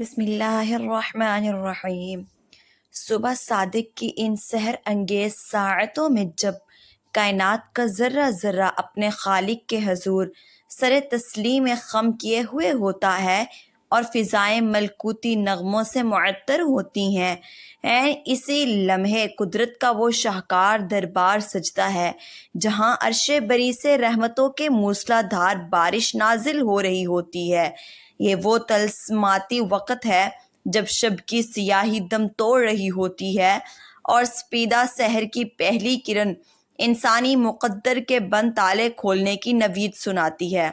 بسم اللہ الرحمن الرحیم۔ صبح صادق کی ان سحر انگیز ساعتوں میں جب کائنات کا ذرہ ذرہ اپنے خالق کے حضور سر تسلیم خم کیے ہوئے ہوتا ہے اور فضائیں ملکوتی نغموں سے معطر ہوتی ہیں، اسی لمحے قدرت کا وہ شاہکار دربار سجتا ہے جہاں عرش بری سے رحمتوں کے موسلا دھار بارش نازل ہو رہی ہوتی ہے۔ یہ وہ طلسماتی وقت ہے جب شب کی سیاہی دم توڑ رہی ہوتی ہے اور سپیدہ سحر کی پہلی کرن انسانی مقدر کے بند تالے کھولنے کی نوید سناتی ہے۔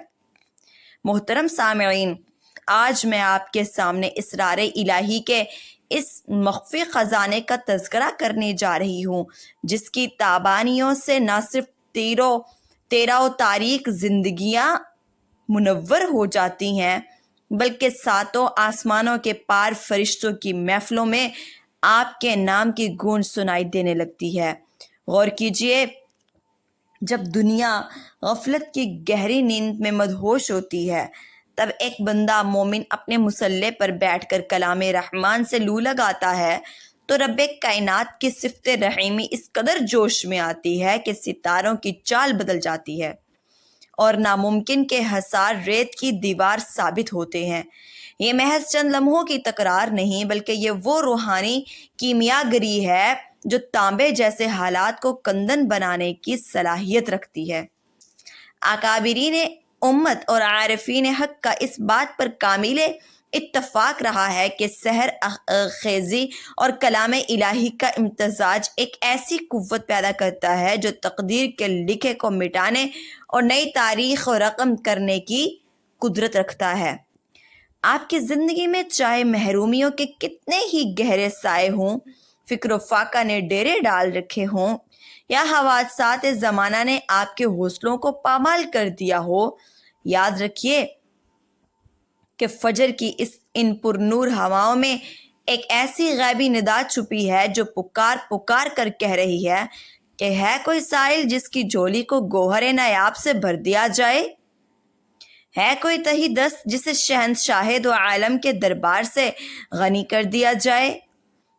محترم سامعین، آج میں آپ کے سامنے اسرار الہی کے اس مخفی خزانے کا تذکرہ کرنے جا رہی ہوں، جس کی تابانیوں سے نہ صرف تیرہ و تاریک زندگیاں منور ہو جاتی ہیں، بلکہ ساتوں آسمانوں کے پار فرشتوں کی محفلوں میں آپ کے نام کی گونج سنائی دینے لگتی ہے۔ غور کیجئے، جب دنیا غفلت کی گہری نیند میں مدہوش ہوتی ہے، تب ایک بندہ مومن اپنے مصلے پر بیٹھ کر کلام رحمان سے لو لگاتا ہے تو رب کائنات کی صفت رحیمی اس قدر جوش میں آتی ہے کہ ستاروں کی چال بدل جاتی ہے اور ناممکن کے حصار ریت کی دیوار ثابت ہوتے ہیں۔ یہ محض چند لمحوں کی تکرار نہیں، بلکہ یہ وہ روحانی کیمیاگری ہے جو تانبے جیسے حالات کو کندن بنانے کی صلاحیت رکھتی ہے۔ اکابرین امت اور عارفین حق کا اس بات پر کامل اتفاق رہا ہے کہ سحر خیزی اور کلام الہی کا امتزاج ایک ایسی قوت پیدا کرتا ہے جو تقدیر کے لکھے کو مٹانے اور نئی تاریخ و رقم کرنے کی قدرت رکھتا ہے۔ آپ کی زندگی میں چاہے محرومیوں کے کتنے ہی گہرے سائے ہوں، فکر و فاقہ نے ڈیرے ڈال رکھے ہوں، یا حوادثات زمانہ نے آپ کے حوصلوں کو پامال کر دیا ہو، یاد رکھیے کہ فجر کی ان پر نور ہواؤں میں ایک ایسی غیبی ندا چھپی ہے جو پکار پکار کر کہہ رہی ہے کہ ہے کوئی سائل جس کی جھولی کو گوہر نایاب سے بھر دیا جائے؟ ہے کوئی تہی دست جسے شہنشاہ دو عالم کے دربار سے غنی کر دیا جائے؟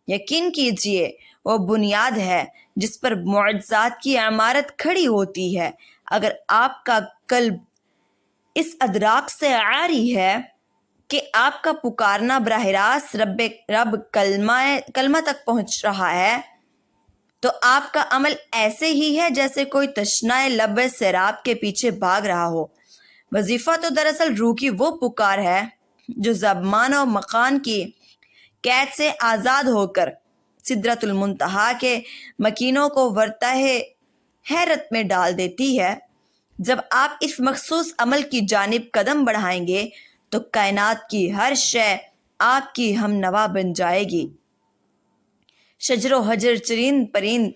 یقین کیجئے وہ بنیاد ہے جس پر معجزات کی عمارت کھڑی ہوتی ہے۔ اگر آپ کا قلب اس ادراک سے عاری ہے کہ آپ کا پکارنا براہ راست رب کلمہ تک پہنچ رہا ہے، تو آپ کا عمل ایسے ہی ہے جیسے کوئی تشنہ لب سیراب کے پیچھے بھاگ رہا ہو۔ وظیفہ تو دراصل روح کی وہ پکار ہے جو زمان و مکان کی قید سے آزاد ہو کر سدرۃ المنتہا کے مکینوں کو ورطہ حیرت میں ڈال دیتی ہے۔ جب آپ اس مخصوص عمل کی جانب قدم بڑھائیں گے تو کائنات کی ہر شے آپ کی ہم نوا بن جائے گی۔ شجر و حجر، چرند پرند،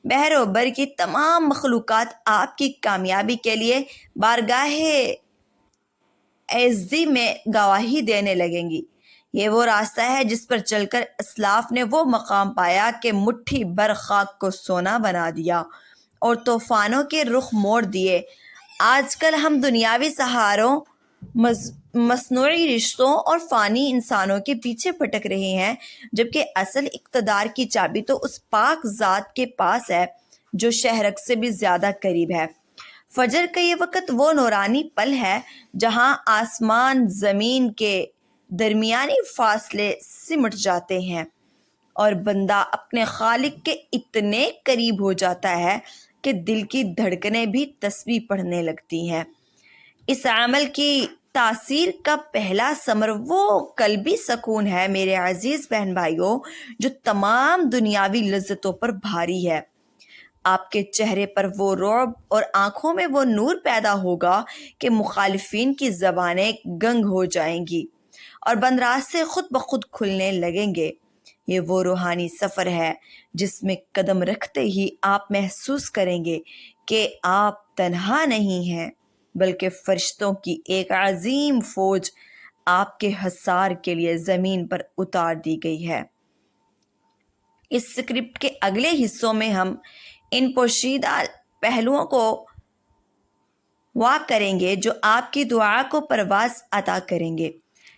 بحر و بر کی تمام مخلوقات آپ کی کامیابی کے لیے بارگاہ عزی میں گواہی دینے لگیں گی۔ یہ وہ راستہ ہے جس پر چل کر اسلاف نے وہ مقام پایا کہ مٹھی بھر خاک کو سونا بنا دیا اور طوفانوں کے رخ موڑ دیے۔ آج کل ہم دنیاوی سہاروں، مصنوعی رشتوں اور فانی انسانوں کے پیچھے پھٹک رہے ہیں، جبکہ اصل اقتدار کی چابی تو اس پاک ذات کے پاس ہے جو شہرک سے بھی زیادہ قریب ہے۔ فجر کا یہ وقت وہ نورانی پل ہے جہاں آسمان زمین کے درمیانی فاصلے سمٹ جاتے ہیں اور بندہ اپنے خالق کے اتنے قریب ہو جاتا ہے کہ دل کی دھڑکنیں بھی تسبیح پڑھنے لگتی ہیں۔ اس عمل کی تاثیر کا پہلا ثمر وہ قلبی سکون ہے میرے عزیز بہن بھائیوں جو تمام دنیاوی لذتوں پر بھاری ہے۔ آپ کے چہرے پر وہ رعب اور آنکھوں میں وہ نور پیدا ہوگا کہ مخالفین کی زبانیں گنگ ہو جائیں گی اور بند راستے خود بخود کھلنے لگیں گے۔ یہ وہ روحانی سفر ہے جس میں قدم رکھتے ہی آپ محسوس کریں گے کہ آپ تنہا نہیں ہیں، بلکہ فرشتوں کی ایک عظیم فوج آپ کے حصار کے لیے زمین پر اتار دی گئی ہے۔ اس سکرپٹ کے اگلے حصوں میں ہم ان پوشیدہ پہلوؤں کو واضح کریں گے جو آپ کی دعا کو پرواز عطا کریں گے،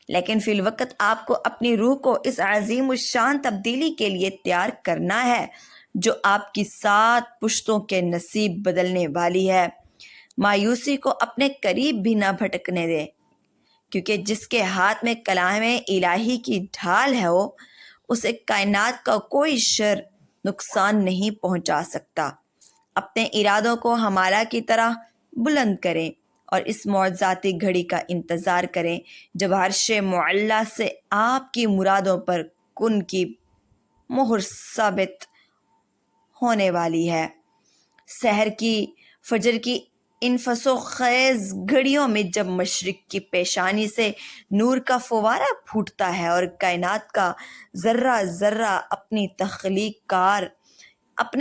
لیکن فی الوقت آپ کو اپنی روح کو اس عظیم الشان تبدیلی کے لیے تیار کرنا ہے جو آپ کی 7 پشتوں کے نصیب بدلنے والی ہے۔ مایوسی کو اپنے قریب بھی نہ بھٹکنے دیں، کیونکہ جس کے ہاتھ میں کلام الہی کی ڈھال ہے اسے کائنات کا کوئی شر نقصان نہیں پہنچا سکتا۔ اپنے ارادوں کو ہمارا کی طرح بلند کریں اور اس معجزاتی گھڑی کا انتظار کریں جب عرش معلی سے آپ کی مرادوں پر کن کی مہر ثابت ہونے والی ہے۔ سحر کی فجر کی ان فسو خیز گھڑیوں میں جب مشرق کی پیشانی سے نور کا فوارہ پھوٹتا ہے اور کائنات کا ذرہ ذرہ اپنے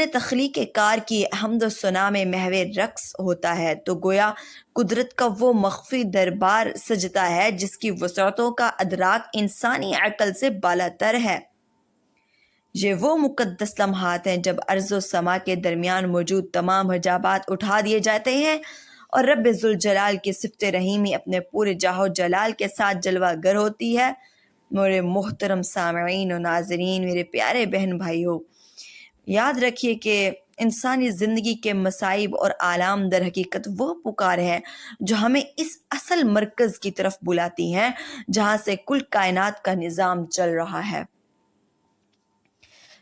تخلیق کار کی حمد و ثنا میں محو رقص ہوتا ہے، تو گویا قدرت کا وہ مخفی دربار سجتا ہے جس کی وسعتوں کا ادراک انسانی عقل سے بالاتر ہے۔ یہ وہ مقدس لمحات ہیں جب ارض و سما کے درمیان موجود تمام حجابات اٹھا دیے جاتے ہیں اور رب ذوالجلال کی صفت رحیمی اپنے پورے جاہ و جلال کے ساتھ جلوہ گر ہوتی ہے۔ میرے محترم سامعین و ناظرین، میرے پیارے بہن بھائیوں، یاد رکھیے کہ انسانی زندگی کے مصائب اور آلام در حقیقت وہ پکار ہے جو ہمیں اس اصل مرکز کی طرف بلاتی ہیں جہاں سے کل کائنات کا نظام چل رہا ہے۔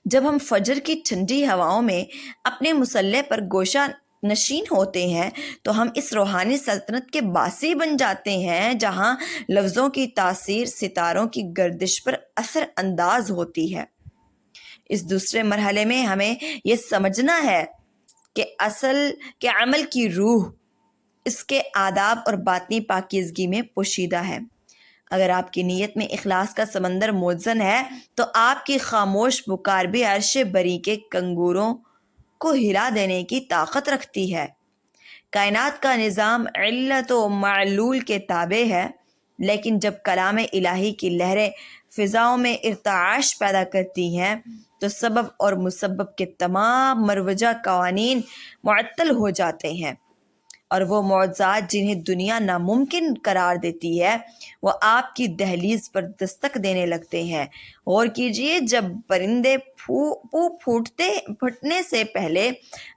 جب ہم فجر کی ٹھنڈی ہواؤں میں اپنے مصلح پر گوشہ نشین ہوتے ہیں تو ہم اس روحانی سلطنت کے باسی بن جاتے ہیں جہاں لفظوں کی تاثیر ستاروں کی گردش پر اثر انداز ہوتی ہے۔ اس دوسرے مرحلے میں ہمیں یہ سمجھنا ہے کہ عمل کی روح اس کے آداب اور باطنی پاکیزگی میں پوشیدہ ہے۔ اگر آپ کی نیت میں اخلاص کا سمندر موزن ہے تو آپ کی خاموش پکار بھی عرش بری کے کنگوروں کو ہلا دینے کی طاقت رکھتی ہے۔ کائنات کا نظام علت و معلول کے تابع ہے، لیکن جب کلام الہی کی لہریں فضاؤں میں ارتعاش پیدا کرتی ہیں تو سبب اور مسبب کے تمام مروجہ قوانین معطل ہو جاتے ہیں، اور وہ معجزات جنہیں دنیا ناممکن قرار دیتی ہے وہ آپ کی دہلیز پر دستک دینے لگتے ہیں۔ غور کیجئے، جب پرندے پھوٹنے سے پہلے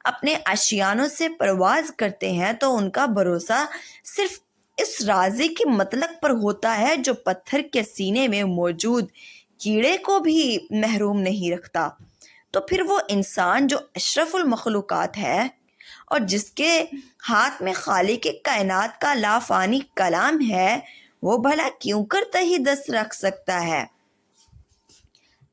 اپنے آشیانوں سے پرواز کرتے ہیں تو ان کا بھروسہ صرف اس رازی کی مطلق پر ہوتا ہے جو پتھر کے سینے میں موجود کیڑے کو بھی محروم نہیں رکھتا، تو پھر وہ انسان جو اشرف المخلوقات ہے اور جس کے ہاتھ میں خالق کائنات کا لافانی کلام ہے، وہ بھلا کیوں کر تہی دست رکھ سکتا ہے؟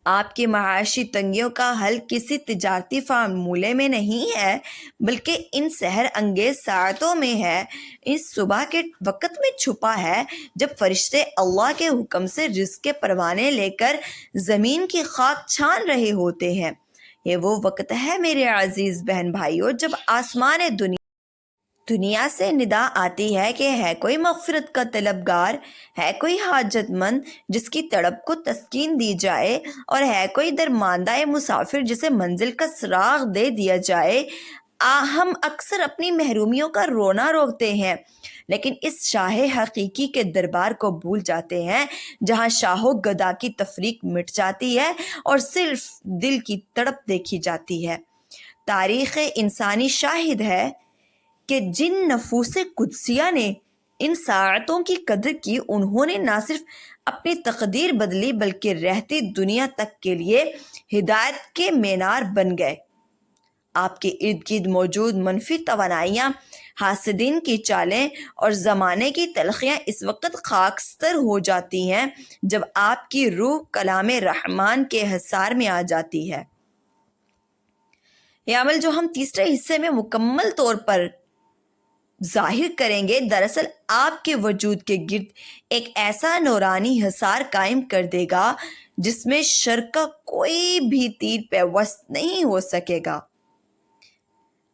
آپ کی معاشی تنگیوں کا حل کسی تجارتی فارمولے میں نہیں ہے، بلکہ ان سحر انگیز ساعتوں میں ہے، اس صبح کے وقت میں چھپا ہے جب فرشتے اللہ کے حکم سے رزق کے پروانے لے کر زمین کی خاک چھان رہے ہوتے ہیں۔ یہ وہ وقت ہے میرے عزیز بہن بھائیوں جب آسمان دنیا سے ندا آتی ہے کہ ہے کوئی مغفرت کا طلبگار، ہے کوئی حاجت مند جس کی تڑپ کو تسکین دی جائے، اور ہے کوئی درماندہ مسافر جسے منزل کا سراغ دے دیا جائے۔ ہم اکثر اپنی محرومیوں کا رونا روکتے ہیں، لیکن اس شاہ حقیقی کے دربار کو بھول جاتے ہیں جہاں شاہ و گدا کی تفریق مٹ جاتی ہے اور صرف دل کی تڑپ دیکھی جاتی ہے۔ تاریخ انسانی شاہد ہے کہ جن نفوس قدسیہ نے ان ساعتوں کی قدر کی، انہوں نے نہ صرف اپنی تقدیر بدلی بلکہ رہتی دنیا تک کے لیے ہدایت کے مینار بن گئے۔ آپ کے ارد گرد موجود منفی توانائیاں، حاسدین کی چالیں اور زمانے کی تلخیاں اس وقت خاکستر ہو جاتی ہیں جب آپ کی روح کلام رحمان کے حصار میں آ جاتی ہے۔ یہ عمل جو ہم تیسرے حصے میں مکمل طور پر ظاہر کریں گے، دراصل آپ کے وجود کے گرد ایک ایسا نورانی حصار قائم کر دے گا جس میں شر کا کوئی بھی تیر پیوست نہیں ہو سکے گا۔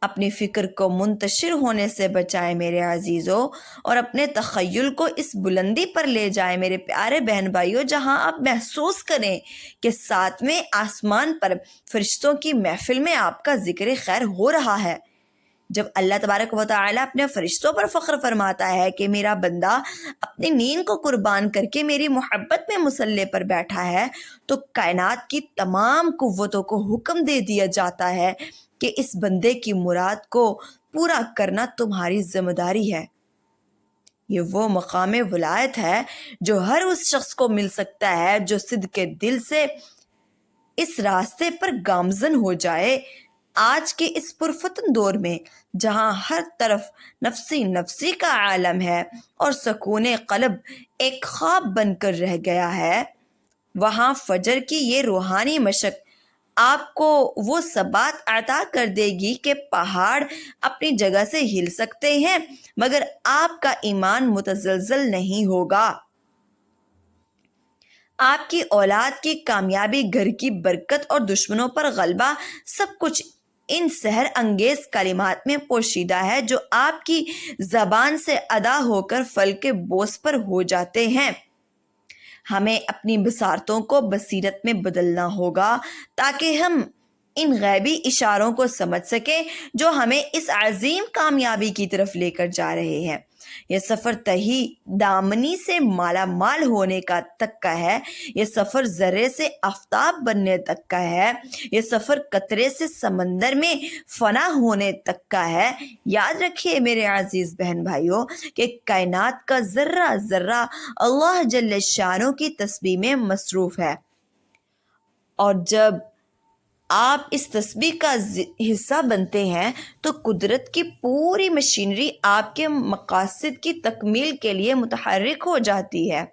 اپنی فکر کو منتشر ہونے سے بچائیں میرے عزیزوں، اور اپنے تخیل کو اس بلندی پر لے جائیں میرے پیارے بہن بھائیوں جہاں آپ محسوس کریں کہ 7ویں آسمان پر فرشتوں کی محفل میں آپ کا ذکر خیر ہو رہا ہے۔ جب اللہ تبارک و تعالیٰ اپنے فرشتوں پر فخر فرماتا ہے کہ میرا بندہ اپنی نیند کو قربان کر کے میری محبت میں مصلی پر بیٹھا ہے، تو کائنات کی تمام قوتوں کو حکم دے دیا جاتا ہے کہ اس بندے کی مراد کو پورا کرنا تمہاری ذمہ داری ہے۔ یہ وہ مقام ولایت ہے جو ہر اس شخص کو مل سکتا ہے جو صدق کے دل سے اس راستے پر گامزن ہو جائے۔ آج کے اس پرفتن دور میں جہاں ہر طرف نفسی نفسی کا عالم ہے اور سکون قلب ایک خواب بن کر رہ گیا ہے، وہاں فجر کی یہ روحانی مشق آپ کو وہ ثبات عطا کر دے گی کہ پہاڑ اپنی جگہ سے ہل سکتے ہیں مگر آپ کا ایمان متزلزل نہیں ہوگا۔ آپ کی اولاد کی کامیابی، گھر کی برکت اور دشمنوں پر غلبہ، سب کچھ ان سحر انگیز کلمات میں پوشیدہ ہے جو آپ کی زبان سے ادا ہو کر فل کے بوس پر ہو جاتے ہیں۔ ہمیں اپنی بصارتوں کو بصیرت میں بدلنا ہوگا تاکہ ہم ان غیبی اشاروں کو سمجھ سکیں جو ہمیں اس عظیم کامیابی کی طرف لے کر جا رہے ہیں۔ یہ سفر تہی دامنی سے مالا مال ہونے کا تک کا ہے، یہ سفر ذرے سے آفتاب بننے تک کا ہے، یہ سفر قطرے سے سمندر میں فنا ہونے تک کا ہے۔ یاد رکھیے میرے عزیز بہن بھائیوں کہ کائنات کا ذرہ ذرہ اللہ جل شانہ کی تسبیح میں مصروف ہے، اور جب آپ اس تسبیح کا حصہ بنتے ہیں تو قدرت کی پوری مشینری آپ کے مقاصد کی تکمیل کے لیے متحرک ہو جاتی ہے۔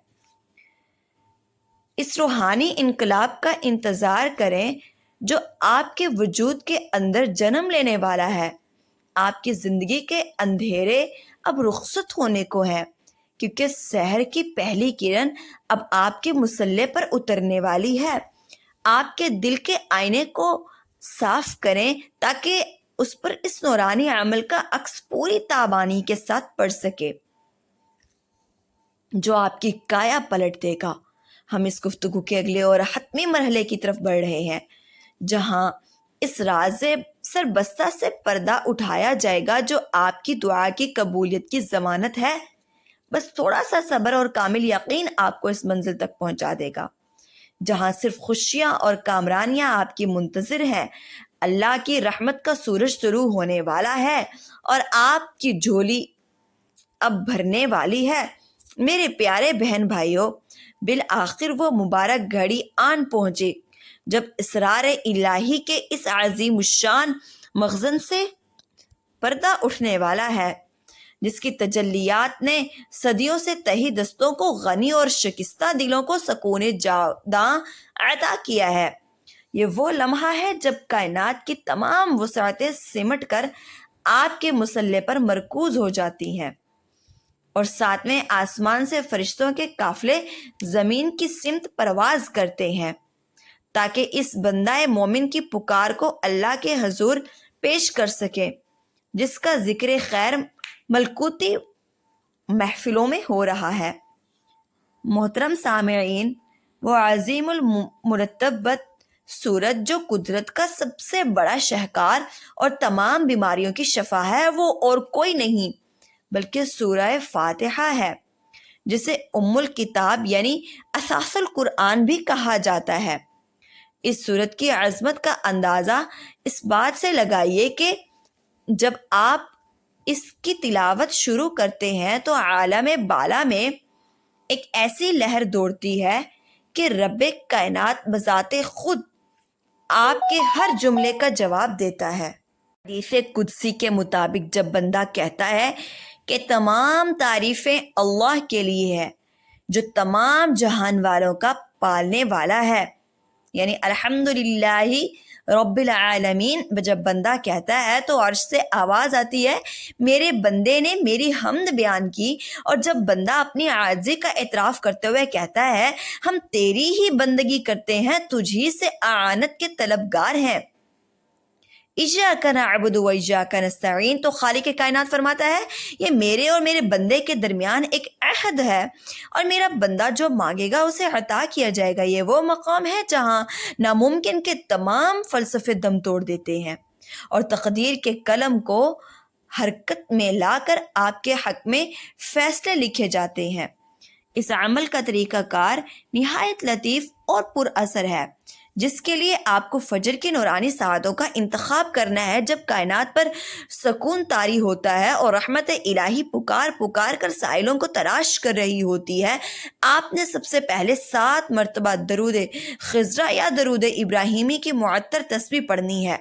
اس روحانی انقلاب کا انتظار کریں جو آپ کے وجود کے اندر جنم لینے والا ہے۔ آپ کی زندگی کے اندھیرے اب رخصت ہونے کو ہیں، کیونکہ سحر کی پہلی کرن اب آپ کے مصلی پر اترنے والی ہے۔ آپ کے دل کے آئینے کو صاف کریں تاکہ اس پر اس نورانی عمل کا عکس پوری تابانی کے ساتھ پڑ سکے جو آپ کی کایا پلٹ دے گا۔ ہم اس گفتگو کے اگلے اور حتمی مرحلے کی طرف بڑھ رہے ہیں جہاں اس راز سربستہ سے پردہ اٹھایا جائے گا جو آپ کی دعا کی قبولیت کی ضمانت ہے۔ بس تھوڑا سا صبر اور کامل یقین آپ کو اس منزل تک پہنچا دے گا جہاں صرف خوشیاں اور کامرانیاں آپ کی منتظر ہیں۔ اللہ کی رحمت کا سورج شروع ہونے والا ہے اور آپ کی جھولی اب بھرنے والی ہے۔ میرے پیارے بہن بھائیوں، بالآخر وہ مبارک گھڑی آن پہنچے جب اسرار الہی کے اس عظیم الشان مخزن سے پردہ اٹھنے والا ہے جس کی تجلیات نے صدیوں سے تہی دستوں کو غنی اور شکستہ دلوں کو سکون جاوداں عطا کیا ہے۔ یہ وہ لمحہ ہے جب کائنات کی تمام وسعتیں سمٹ کر آپ کے مصلی پر مرکوز ہو جاتی ہیں اور ساتویں آسمان سے فرشتوں کے قافلے زمین کی سمت پرواز کرتے ہیں تاکہ اس بندہ مومن کی پکار کو اللہ کے حضور پیش کر سکے جس کا ذکر خیر ملکوتی محفلوں میں ہو رہا ہے۔ محترم سامعین، وہ عظیم المرتبت سورج جو قدرت کا سب سے بڑا شہکار اور تمام بیماریوں کی شفا ہے، وہ اور کوئی نہیں بلکہ سورہ فاتحہ ہے، جسے ام الکتاب یعنی اساس القرآن بھی کہا جاتا ہے۔ اس سورت کی عظمت کا اندازہ اس بات سے لگائیے کہ جب آپ اس کی تلاوت شروع کرتے ہیں تو عالم بالا میں ایک ایسی لہر دوڑتی ہے کہ رب کائنات بذات خود آپ کے ہر جملے کا جواب دیتا ہے۔ حدیث قدسی کے مطابق جب بندہ کہتا ہے کہ تمام تعریفیں اللہ کے لیے ہے جو تمام جہان والوں کا پالنے والا ہے، یعنی الحمدللہ رب العالمین، جب بندہ کہتا ہے تو عرش سے آواز آتی ہے میرے بندے نے میری حمد بیان کی، اور جب بندہ اپنی عاجزی کا اعتراف کرتے ہوئے کہتا ہے ہم تیری ہی بندگی کرتے ہیں، تجھی سے اعانت کے طلبگار ہیں، ایاک نعبد و ایاک نستعین، تو خالق کائنات فرماتا ہے یہ میرے اور میرے بندے کے درمیان ایک عہد ہے اور میرا بندہ جو مانگے گا اسے عطا کیا جائے گا۔ یہ وہ مقام ہے جہاں ناممکن کے تمام فلسفے دم توڑ دیتے ہیں اور تقدیر کے قلم کو حرکت میں لا کر آپ کے حق میں فیصلے لکھے جاتے ہیں۔ اس عمل کا طریقہ کار نہایت لطیف اور پر اثر ہے، جس کے لیے آپ کو فجر کی نورانی ساعتوں کا انتخاب کرنا ہے جب کائنات پر سکون طاری ہوتا ہے اور رحمت الہی پکار پکار کر سائلوں کو تلاش کر رہی ہوتی ہے۔ آپ نے سب سے پہلے 7 مرتبہ درود خضرا یا درود ابراہیمی کی معطر تسبیح پڑھنی ہے،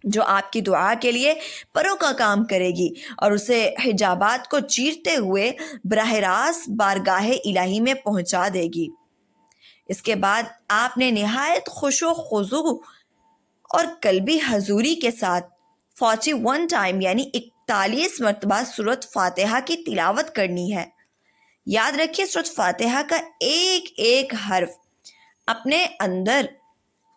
جو آپ کی دعا کے لیے پروں کا کام کرے گی اور اسے حجابات کو چیرتے ہوئے براہ راست بارگاہ الہی میں پہنچا دے گی۔ اس کے بعد آپ نے نہایت خشوع و خضوع اور قلبی حضوری کے ساتھ 41 ٹائم یعنی 41 مرتبہ سورۃ فاتحہ کی تلاوت کرنی ہے۔ یاد رکھیے سورۃ فاتحہ کا ایک ایک حرف اپنے اندر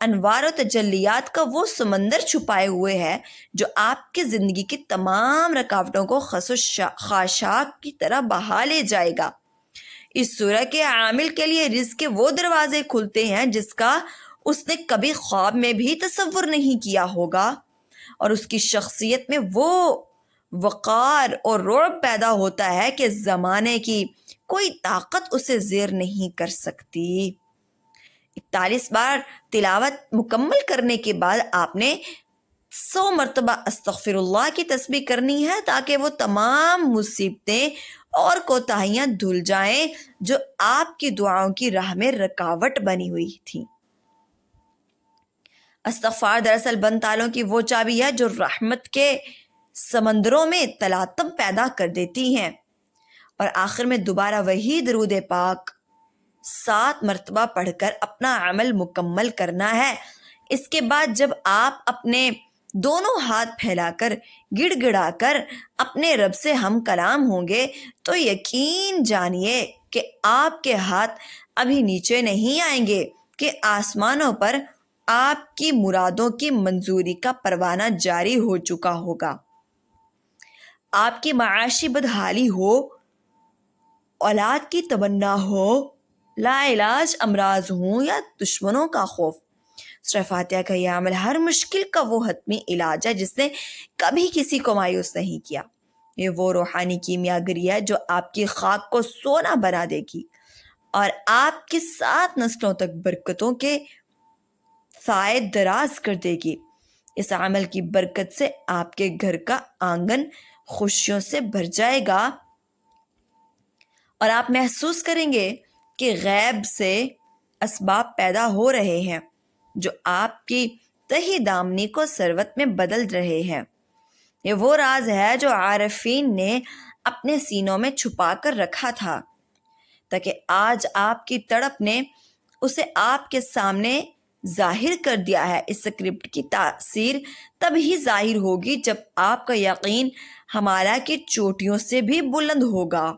انوار و تجلیات کا وہ سمندر چھپائے ہوئے ہے جو آپ کی زندگی کی تمام رکاوٹوں کو خس و خاشاک کی طرح بہا لے جائے گا۔ اس سورہ کے عامل کے لیے رزق کے وہ دروازے کھلتے ہیں جس کا اس نے کبھی خواب میں بھی تصور نہیں کیا ہوگا، اور اس کی شخصیت میں وہ وقار اور رعب پیدا ہوتا ہے کہ زمانے کی کوئی طاقت اسے زیر نہیں کر سکتی۔ 41 بار تلاوت مکمل کرنے کے بعد آپ نے 100 مرتبہ استغفر اللہ کی تسبیح کرنی ہے تاکہ وہ تمام مصیبتیں اور کوتاہیاں دھل جائیں جو آپ کی دعاؤں کی راہ میں رکاوٹ بنی ہوئی تھی۔ استغفار دراصل بند تالوں کی وہ چابی ہے جو رحمت کے سمندروں میں تلاطم پیدا کر دیتی ہیں، اور آخر میں دوبارہ وہی درود پاک 7 مرتبہ پڑھ کر اپنا عمل مکمل کرنا ہے۔ اس کے بعد جب آپ اپنے دونوں ہاتھ پھیلا کر گڑ گڑا کر اپنے رب سے ہم کلام ہوں گے تو یقین جانیے کہ آپ کے ہاتھ ابھی نیچے نہیں آئیں گے کہ آسمانوں پر آپ کی مرادوں کی منظوری کا پروانہ جاری ہو چکا ہوگا۔ آپ کی معاشی بدحالی ہو، اولاد کی تمنا ہو، لا علاج امراض ہوں یا دشمنوں کا خوف، سورہ فاتحہ کا یہ عمل ہر مشکل کا وہ حتمی علاج ہے جس نے کبھی کسی کو مایوس نہیں کیا۔ یہ وہ روحانی کیمیا گری ہے جو آپ کی خاک کو سونا بنا دے گی اور آپ کی 7 نسلوں تک برکتوں کے سائے دراز کر دے گی۔ اس عمل کی برکت سے آپ کے گھر کا آنگن خوشیوں سے بھر جائے گا اور آپ محسوس کریں گے کہ غیب سے اسباب پیدا ہو رہے ہیں جو آپ کی تہی دامنی کو ثروت میں بدل رہے ہیں۔ یہ وہ راز ہے جو عارفین نے اپنے سینوں میں چھپا کر رکھا تھا، تاکہ آج آپ کی تڑپ نے اسے آپ کے سامنے ظاہر کر دیا ہے۔ اس سکرپٹ کی تاثیر تب ہی ظاہر ہوگی جب آپ کا یقین ہمارا کی چوٹیوں سے بھی بلند ہوگا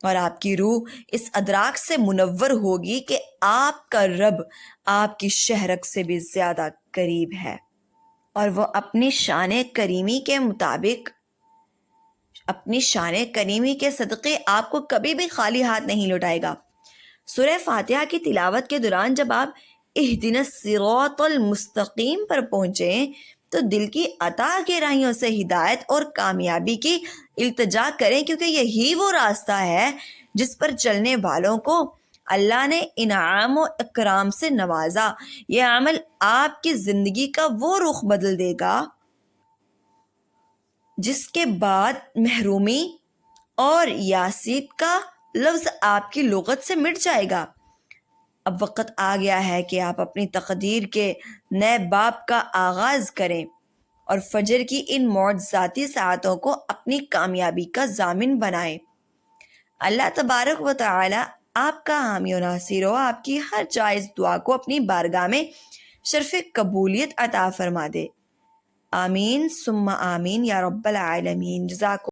اور آپ کی روح اس ادراک سے منور ہوگی کہ آپ کا رب آپ کی شہرک سے بھی زیادہ قریب ہے، اور وہ اپنی شان کریمی کے مطابق، اپنی شان کریمی کے صدقے آپ کو کبھی بھی خالی ہاتھ نہیں لوٹائے گا۔ سورہ فاتحہ کی تلاوت کے دوران جب آپ اہدنا الصراط المستقیم پر پہنچیں تو دل کی عطا گہرائیوں سے ہدایت اور کامیابی کی التجا کریں، کیونکہ یہی وہ راستہ ہے جس پر چلنے والوں کو اللہ نے انعام و اکرام سے نوازا۔ یہ عمل آپ کی زندگی کا وہ رخ بدل دے گا جس کے بعد محرومی اور یاسیت کا لفظ آپ کی لغت سے مٹ جائے گا۔ اب وقت آ گیا ہے کہ آپ اپنی تقدیر کے نئے باب کا آغاز کریں اور فجر کی ان معجزاتی ساعتوں کو اپنی کامیابی کا ضامن بنائیں۔ اللہ تبارک و تعالی آپ کا حامی و ناصر ہو، آپ کی ہر جائز دعا کو اپنی بارگاہ میں شرف قبولیت عطا فرما دے۔ آمین ثم آمین یا رب العالمین۔ جزاکم